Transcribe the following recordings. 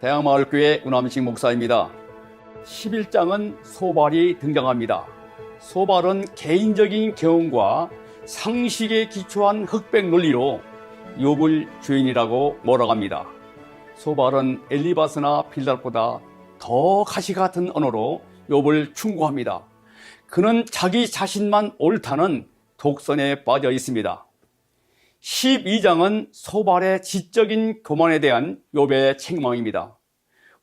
대학마을교회 운암식 목사입니다. 11장은 소발이 등장합니다. 소발은 개인적인 경험과 상식에 기초한 흑백 논리로 욥을 주인이라고 몰아갑니다. 소발은 엘리바스나 빌닷보다 더 가시 같은 언어로 욥을 충고합니다. 그는 자기 자신만 옳다는 독선에 빠져 있습니다. 12장은 소발의 지적인 교만에 대한 욥의 책망입니다.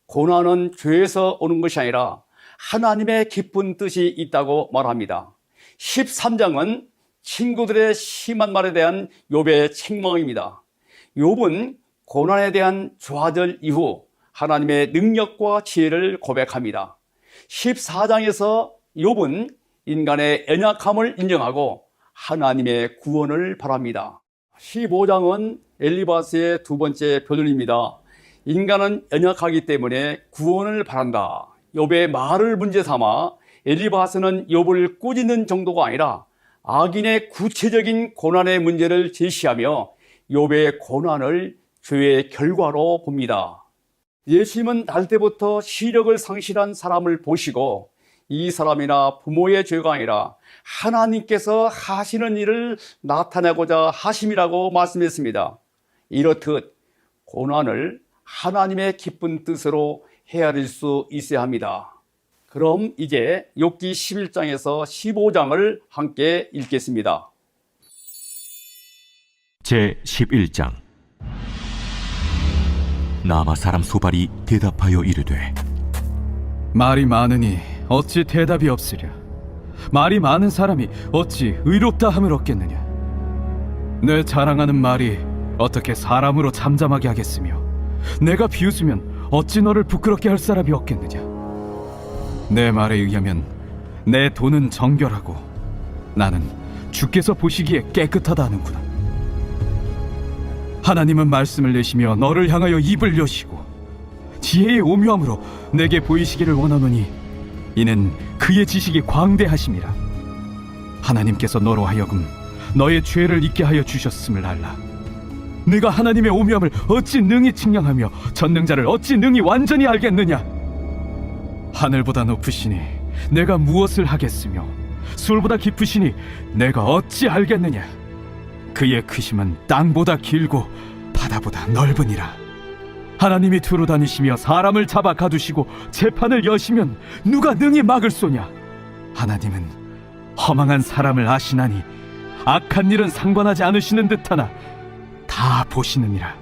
고난은 죄에서 오는 것이 아니라 하나님의 깊은 뜻이 있다고 말합니다. 13장은 친구들의 심한 말에 대한 욥의 책망입니다. 욥은 고난에 대한 좌절 이후 하나님의 능력과 지혜를 고백합니다. 14장에서 욥은 인간의 연약함을 인정하고 하나님의 구원을 바랍니다. 15장은 엘리바스의 두 번째 표현입니다. 인간은 연약하기 때문에 구원을 바란다. 욥의 말을 문제 삼아 엘리바스는 욥을 꾸짖는 정도가 아니라 악인의 구체적인 고난의 문제를 제시하며 욥의 고난을 죄의 결과로 봅니다. 예수님은 날 때부터 시력을 상실한 사람을 보시고 이 사람이나 부모의 죄가 아니라 하나님께서 하시는 일을 나타내고자 하심이라고 말씀했습니다. 이렇듯 고난을 하나님의 기쁜 뜻으로 헤아릴 수 있어야 합니다. 그럼 이제 욥기 11장에서 15장을 함께 읽겠습니다. 제11장. 나마 사람 소발이 대답하여 이르되, 말이 많으니 어찌 대답이 없으랴. 말이 많은 사람이 어찌 의롭다 함을 얻겠느냐. 내 자랑하는 말이 어떻게 사람으로 잠잠하게 하겠으며, 내가 비웃으면 어찌 너를 부끄럽게 할 사람이 없겠느냐. 내 말에 의하면 내 돈은 정결하고 나는 주께서 보시기에 깨끗하다 하는구나. 하나님은 말씀을 내시며 너를 향하여 입을 여시고 지혜의 오묘함으로 내게 보이시기를 원하노니 이는 그의 지식이 광대하심이라. 하나님께서 너로 하여금 너의 죄를 잊게 하여 주셨음을 알라. 내가 하나님의 오묘함을 어찌 능히 측량하며 전능자를 어찌 능히 완전히 알겠느냐. 하늘보다 높으시니 내가 무엇을 하겠으며 수월보다 깊으시니 내가 어찌 알겠느냐. 그의 크심은 땅보다 길고 바다보다 넓으니라. 하나님이 두루 다니시며 사람을 잡아 가두시고 재판을 여시면 누가 능히 막을 소냐. 하나님은 허망한 사람을 아시나니 악한 일은 상관하지 않으시는 듯하나 다 보시느니라.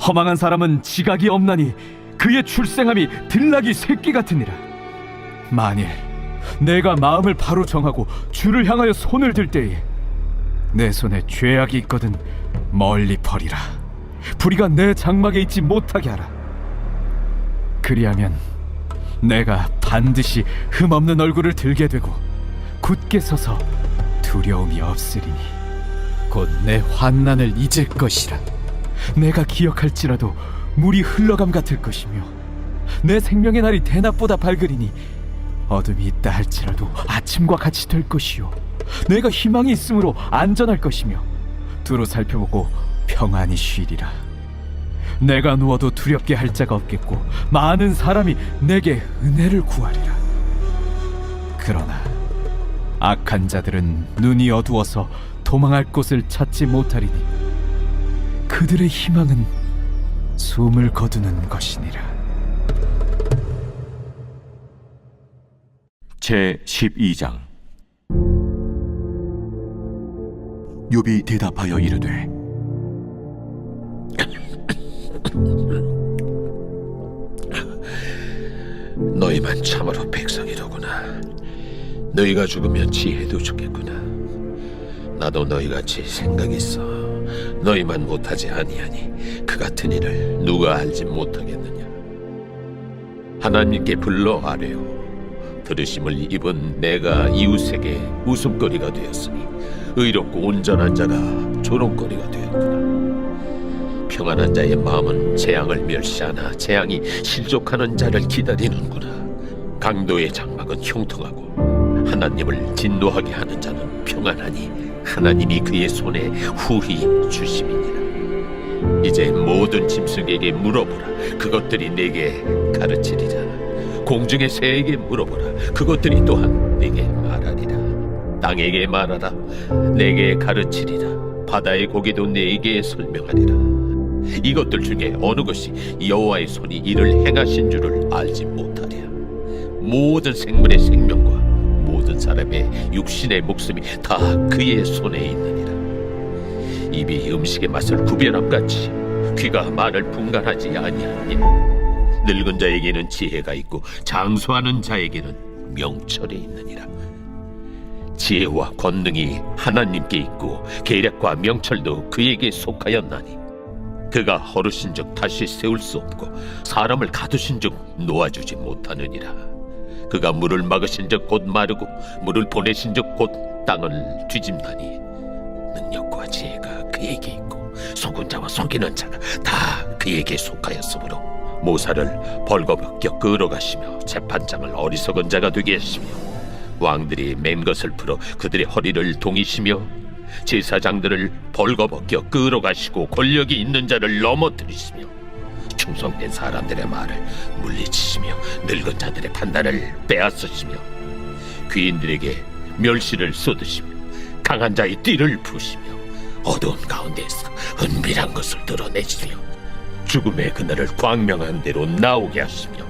허망한 사람은 지각이 없나니 그의 출생함이 들나귀 새끼 같으니라. 만일 내가 마음을 바로 정하고 주를 향하여 손을 들 때에 내 손에 죄악이 있거든 멀리 버리라. 불의가 내 장막에 있지 못하게 하라. 그리하면 내가 반드시 흠없는 얼굴을 들게 되고 굳게 서서 두려움이 없으리니 곧 내 환난을 잊을 것이라. 내가 기억할지라도 물이 흘러감 같을 것이며 내 생명의 날이 대낮보다 밝으리니 어둠이 있다 할지라도 아침과 같이 될 것이요 내가 희망이 있으므로 안전할 것이며 두루 살펴보고 평안히 쉬리라. 내가 누워도 두렵게 할 자가 없겠고 많은 사람이 내게 은혜를 구하리라. 그러나 악한 자들은 눈이 어두워서 도망할 곳을 찾지 못하리니 그들의 희망은 숨을 거두는 것이니라. 제12장. 욥이 대답하여 이르되, 너희만 참으로 백성이로구나. 너희가 죽으면 지혜도 죽겠구나. 나도 너희같이 생각이 있어 너희만 못하지 아니하니 그 같은 일을 누가 알지 못하겠느냐. 하나님께 불러 아뢰어 들으심을 입은 내가 이웃에게 웃음거리가 되었으니 의롭고 온전한 자가 조롱거리가 되었구나. 평안한 자의 마음은 재앙을 멸시하나 재앙이 실족하는 자를 기다리는구나. 강도의 장막은 형통하고 하나님을 진노하게 하는 자는 평안하니 하나님이 그의 손에 후히 주심이니라. 이제 모든 짐승에게 물어보라. 그것들이 내게 가르치리라. 공중의 새에게 물어보라. 그것들이 또한 내게 말하리라. 땅에게 말하라. 내게 가르치리라. 바다의 고기도 내게 설명하리라. 이것들 중에 어느 것이 여호와의 손이 이를 행하신 줄을 알지 못하랴. 모든 생물의 생명과 모든 사람의 육신의 목숨이 다 그의 손에 있느니라. 입이 음식의 맛을 구별함같이 귀가 말을 분간하지 아니하니 늙은 자에게는 지혜가 있고 장수하는 자에게는 명철이 있느니라. 지혜와 권능이 하나님께 있고 계략과 명철도 그에게 속하였나니 그가 허르신즉 다시 세울 수 없고 사람을 가두신즉 놓아주지 못하느니라. 그가 물을 막으신즉 곧 마르고 물을 보내신즉 곧 땅을 뒤집나니 능력과 지혜가 그에게 있고 속은 자와 속이는 자가 다 그에게 속하였으므로 모사를 벌거벗겨 끌어가시며 재판장을 어리석은 자가 되게 하시며 왕들이 맨 것을 풀어 그들의 허리를 동이시며 제사장들을 벌거벗겨 끌어가시고 권력이 있는 자를 넘어뜨리시며 충성된 사람들의 말을 물리치시며 늙은 자들의 판단을 빼앗으시며 귀인들에게 멸시를 쏟으시며 강한 자의 띠를 부시며 어두운 가운데에서 은밀한 것을 드러내시며 죽음의 그날을 광명한 대로 나오게 하시며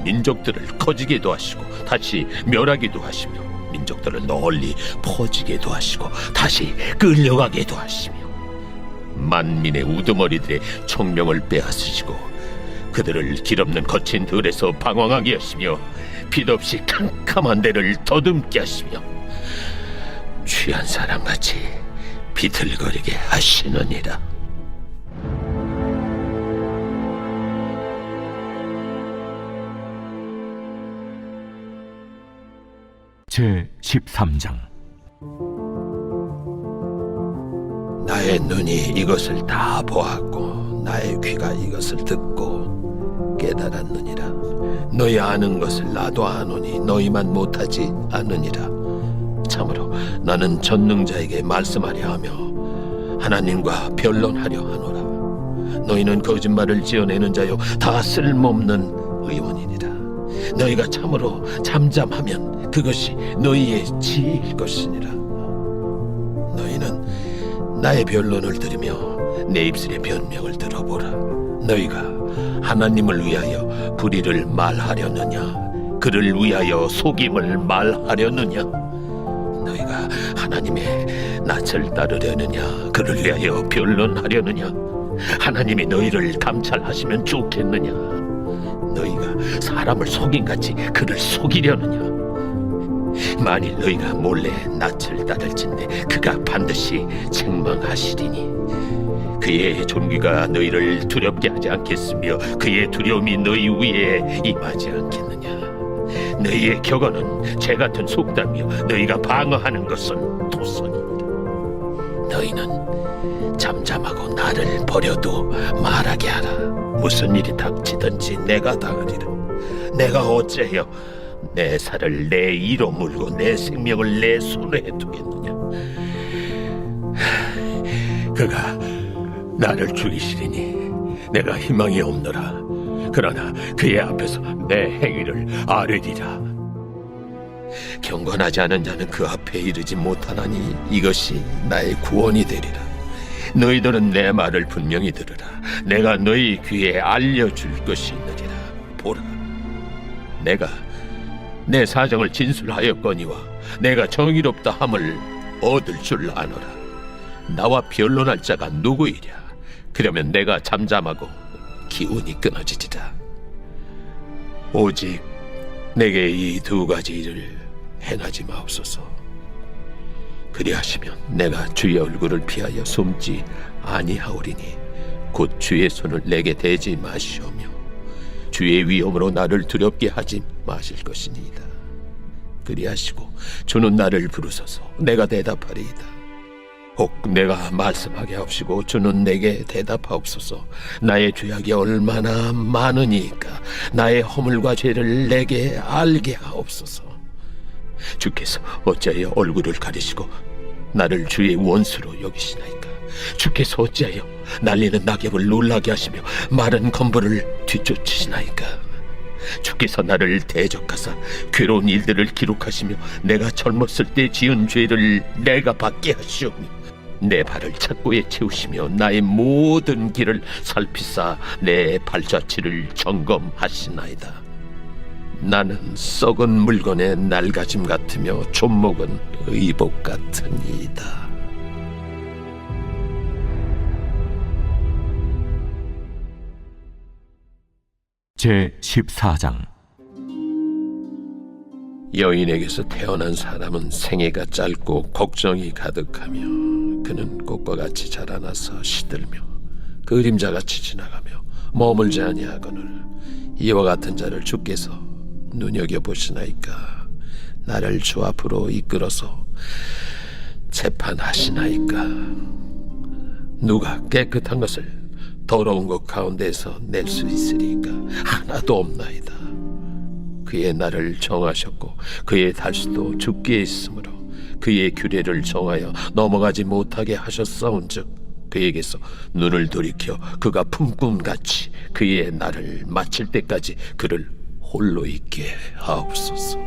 민족들을 커지게도 하시고 다시 멸하기도 하시며 민족들을 널리 퍼지게도 하시고 다시 끌려가게도 하시며 만민의 우두머리들의 총명을 빼앗으시고 그들을 길없는 거친 들에서 방황하게 하시며 빛없이 캄캄한 데를 더듬게 하시며 취한 사람같이 비틀거리게 하시느니라. 제 13장. 나의 눈이 이것을 다 보았고 나의 귀가 이것을 듣고 깨달았느니라. 너희 아는 것을 나도 아노니 너희만 못하지 않느니라. 참으로 나는 전능자에게 말씀하려 하며 하나님과 변론하려 하노라. 너희는 거짓말을 지어내는 자요 다 쓸모없는 의원이니라. 너희가 참으로 잠잠하면 그것이 너희의 지혜일 것이니라. 너희는 나의 변론을 들으며 내 입술의 변명을 들어보라. 너희가 하나님을 위하여 불의를 말하려느냐 그를 위하여 속임을 말하려느냐 너희가 하나님의 낯을 따르려느냐 그를 위하여 변론하려느냐 하나님이 너희를 감찰하시면 좋겠느냐 너희가 사람을 속임같이 그를 속이려느냐 만일 너희가 몰래 낯을 따를진대 그가 반드시 책망하시리니 그의 존귀가 너희를 두렵게 하지 않겠으며 그의 두려움이 너희 위에 임하지 않겠느냐 너희의 격언은 죄같은 속담이요 너희가 방어하는 것은 도선이니라. 너희는 잠잠하고 나를 버려도 말하게 하라. 무슨 일이 닥치든지 내가 당하리라. 내가 어째여 내 살을 내 이로 물고 내 생명을 내 손에 두겠느냐. 그가 나를 죽이시리니 내가 희망이 없노라. 그러나 그의 앞에서 내 행위를 아뢰리라. 경건하지 않은 자는 그 앞에 이르지 못하나니 이것이 나의 구원이 되리라. 너희들은 내 말을 분명히 들으라. 내가 너희 귀에 알려줄 것이 있느니라. 보라, 내가 내 사정을 진술하였거니와 내가 정의롭다 함을 얻을 줄 아노라. 나와 변론할 자가 누구이랴. 그러면 내가 잠잠하고 기운이 끊어지리라. 오직 내게 이 두 가지 일을 행하지 마옵소서. 그리하시면 내가 주의 얼굴을 피하여 숨지 아니하오리니 곧 주의 손을 내게 대지 마시오며 주의 위엄으로 나를 두렵게 하지 마실 것이니이다. 그리하시고 주는 나를 부르소서. 내가 대답하리이다. 혹 내가 말씀하게 하옵시고 주는 내게 대답하옵소서. 나의 죄악이 얼마나 많으니까 나의 허물과 죄를 내게 알게 하옵소서. 주께서 어찌하여 얼굴을 가리시고 나를 주의 원수로 여기시나이까. 주께서 어찌하여 날리는 낙엽을 놀라게 하시며 마른 건물을 뒤쫓으시나이까? 주께서 나를 대적하사 괴로운 일들을 기록하시며 내가 젊었을 때 지은 죄를 내가 받게 하시오며 내 발을 착고에 채우시며 나의 모든 길을 살피사 내 발자취를 점검하시나이다. 나는 썩은 물건의 낡아짐 같으며 존목은 의복 같으니이다. 제 14장. 여인에게서 태어난 사람은 생애가 짧고 걱정이 가득하며 그는 꽃과 같이 자라나서 시들며 그림자같이 지나가며 머물지 아니하거늘 이와 같은 자를 주께서 눈여겨보시나이까? 나를 주 앞으로 이끌어서 재판하시나이까? 누가 깨끗한 것을 더러운 것 가운데에서 낼 수 있으리까? 하나도 없나이다. 그의 날을 정하셨고 그의 달수도 주께 있으므로 그의 규례를 정하여 넘어가지 못하게 하셨사온즉 그에게서 눈을 돌이켜 그가 품꿈같이 그의 날을 마칠 때까지 그를 홀로 있게 하옵소서.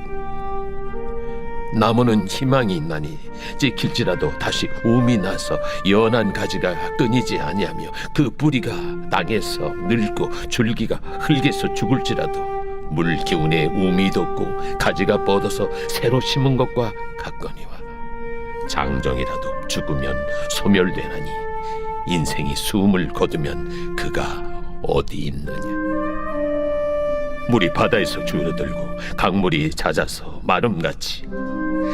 나무는 희망이 있나니 찍힐지라도 다시 움이 나서 연한 가지가 끊이지 아니하며 그 뿌리가 땅에서 늙고 줄기가 흙에서 죽을지라도 물 기운에 움이 돋고 가지가 뻗어서 새로 심은 것과 같거니와 장정이라도 죽으면 소멸되나니 인생이 숨을 거두면 그가 어디 있느냐. 물이 바다에서 줄어들고 강물이 잦아서 마름같이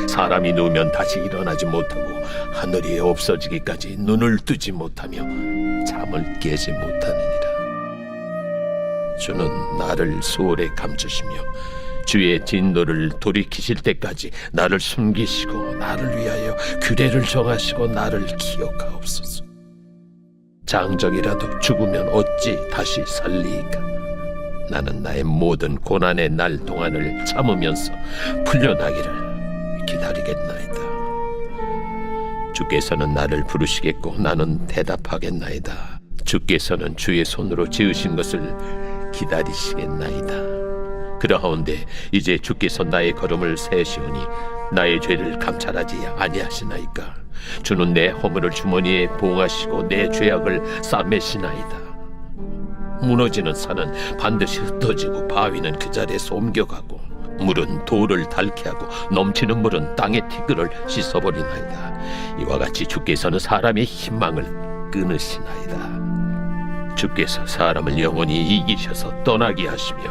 사람이 누우면 다시 일어나지 못하고 하늘이 없어지기까지 눈을 뜨지 못하며 잠을 깨지 못하느니라. 주는 나를 소홀에 감추시며 주의 진노를 돌이키실 때까지 나를 숨기시고 나를 위하여 규례를 정하시고 나를 기억하옵소서. 장정이라도 죽으면 어찌 다시 살리이까? 나는 나의 모든 고난의 날 동안을 참으면서 풀려나기를 기다리겠나이다. 주께서는 나를 부르시겠고 나는 대답하겠나이다. 주께서는 주의 손으로 지으신 것을 기다리시겠나이다. 그러하온데 이제 주께서 나의 걸음을 세시오니 나의 죄를 감찰하지 아니하시나이까? 주는 내 허물을 주머니에 봉하시고 내 죄악을 싸매시나이다. 무너지는 산은 반드시 흩어지고 바위는 그 자리에서 옮겨가고 물은 돌을 닳게 하고 넘치는 물은 땅의 티끌을 씻어버리나이다. 이와 같이 주께서는 사람의 희망을 끊으시나이다. 주께서 사람을 영원히 이기셔서 떠나게 하시며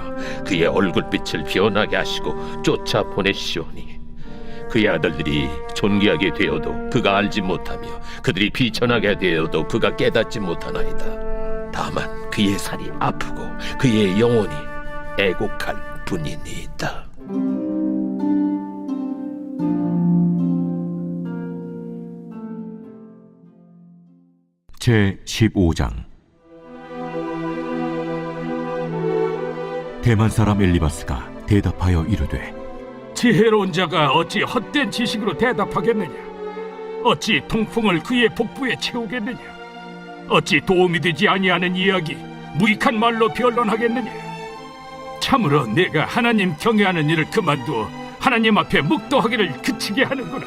그의 얼굴빛을 변하게 하시고 쫓아 보내시오니 그의 아들들이 존귀하게 되어도 그가 알지 못하며 그들이 비천하게 되어도 그가 깨닫지 못하나이다. 다만 그의 살이 아프고 그의 영혼이 애곡할 뿐이니이다. 제 15장. 대만 사람 엘리바스가 대답하여 이르되 지혜로운 자가 어찌 헛된 지식으로 대답하겠느냐? 어찌 통풍을 그의 복부에 채우겠느냐? 어찌 도움이 되지 아니하는 이야기 무익한 말로 변론하겠느냐? 참으로 내가 하나님 경외하는 일을 그만두어 하나님 앞에 묵도하기를 그치게 하는구나.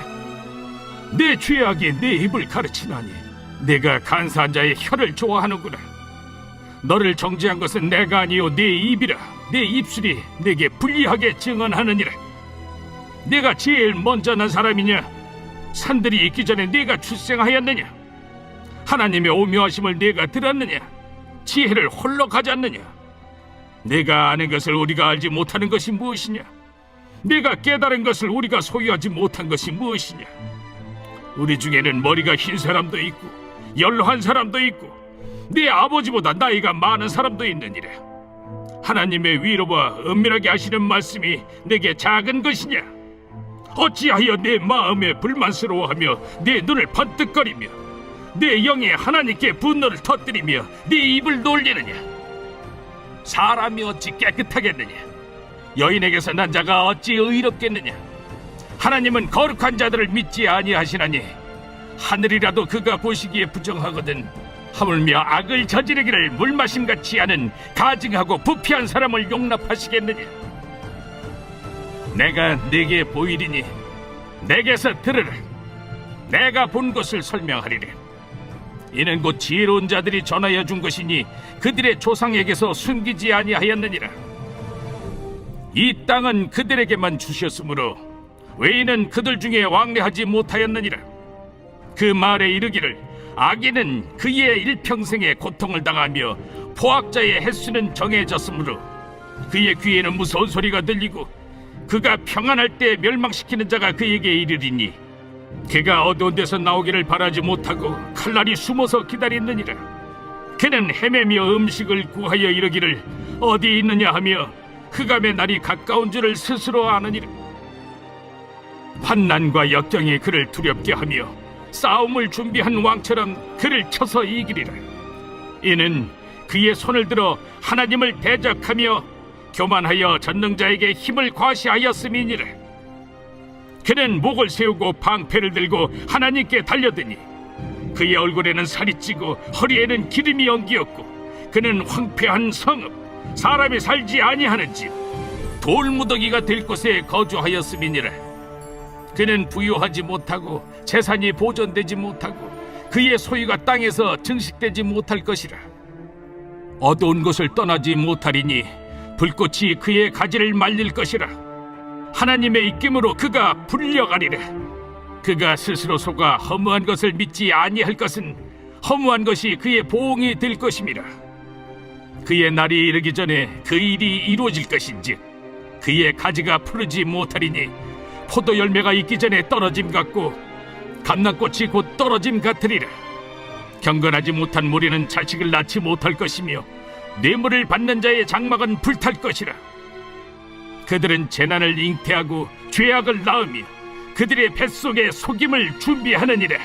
내 죄악이 내 입을 가르치나니 내가 간사한 자의 혀를 좋아하는구나. 너를 정죄한 것은 내가 아니요 내 입이라. 내 입술이 내게 불리하게 증언하느니라. 내가 제일 먼저 난 사람이냐? 산들이 있기 전에 내가 출생하였느냐? 하나님의 오묘하심을 내가 들었느냐? 지혜를 홀로 가졌느냐? 내가 아는 것을 우리가 알지 못하는 것이 무엇이냐? 내가 깨달은 것을 우리가 소유하지 못한 것이 무엇이냐? 우리 중에는 머리가 흰 사람도 있고 연로한 사람도 있고 네 아버지보다 나이가 많은 사람도 있느니라. 하나님의 위로와 은밀하게 하시는 말씀이 내게 작은 것이냐? 어찌하여 내 마음에 불만스러워하며 내 눈을 번뜩거리며 내 영에 하나님께 분노를 터뜨리며 네 입을 놀리느냐? 사람이 어찌 깨끗하겠느냐? 여인에게서 난 자가 어찌 의롭겠느냐? 하나님은 거룩한 자들을 믿지 아니하시나니 하늘이라도 그가 보시기에 부정하거든 하물며 악을 저지르기를 물마심같이 하는 가증하고 부패한 사람을 용납하시겠느냐? 내가 네게 보이리니 내게서 들으라. 내가 본 것을 설명하리라. 이는 곧 지혜로운 자들이 전하여 준 것이니 그들의 조상에게서 숨기지 아니하였느니라. 이 땅은 그들에게만 주셨으므로 외인은 그들 중에 왕래하지 못하였느니라. 그 말에 이르기를 악인은 그의 일평생에 고통을 당하며 포악자의 횟수는 정해졌으므로 그의 귀에는 무서운 소리가 들리고 그가 평안할 때 멸망시키는 자가 그에게 이르리니 그가 어두운 데서 나오기를 바라지 못하고 칼날이 숨어서 기다리느니라. 그는 헤매며 음식을 구하여 이르기를 어디 있느냐 하며 흑암의 날이 가까운 줄을 스스로 아느니라. 환난과 역경이 그를 두렵게 하며 싸움을 준비한 왕처럼 그를 쳐서 이기리라. 이는 그의 손을 들어 하나님을 대적하며 교만하여 전능자에게 힘을 과시하였음이니라. 그는 목을 세우고 방패를 들고 하나님께 달려드니 그의 얼굴에는 살이 찌고 허리에는 기름이 엉기었고 그는 황폐한 성읍 사람이 살지 아니하는 집 돌무더기가 될 곳에 거주하였음이니라. 그는 부유하지 못하고 재산이 보존되지 못하고 그의 소유가 땅에서 증식되지 못할 것이라. 어두운 곳을 떠나지 못하리니 불꽃이 그의 가지를 말릴 것이라. 하나님의 입김으로 그가 불려가리라. 그가 스스로 속아 허무한 것을 믿지 아니할 것은 허무한 것이 그의 보응이 될 것임이라. 그의 날이 이르기 전에 그 일이 이루어질 것인즉 그의 가지가 푸르지 못하리니 포도 열매가 있기 전에 떨어짐 같고 감람꽃이 곧 떨어짐 같으리라. 경건하지 못한 무리는 자식을 낳지 못할 것이며 뇌물을 받는 자의 장막은 불탈 것이라. 그들은 재난을 잉태하고 죄악을 낳으며 그들의 뱃속에 속임을 준비하느니라.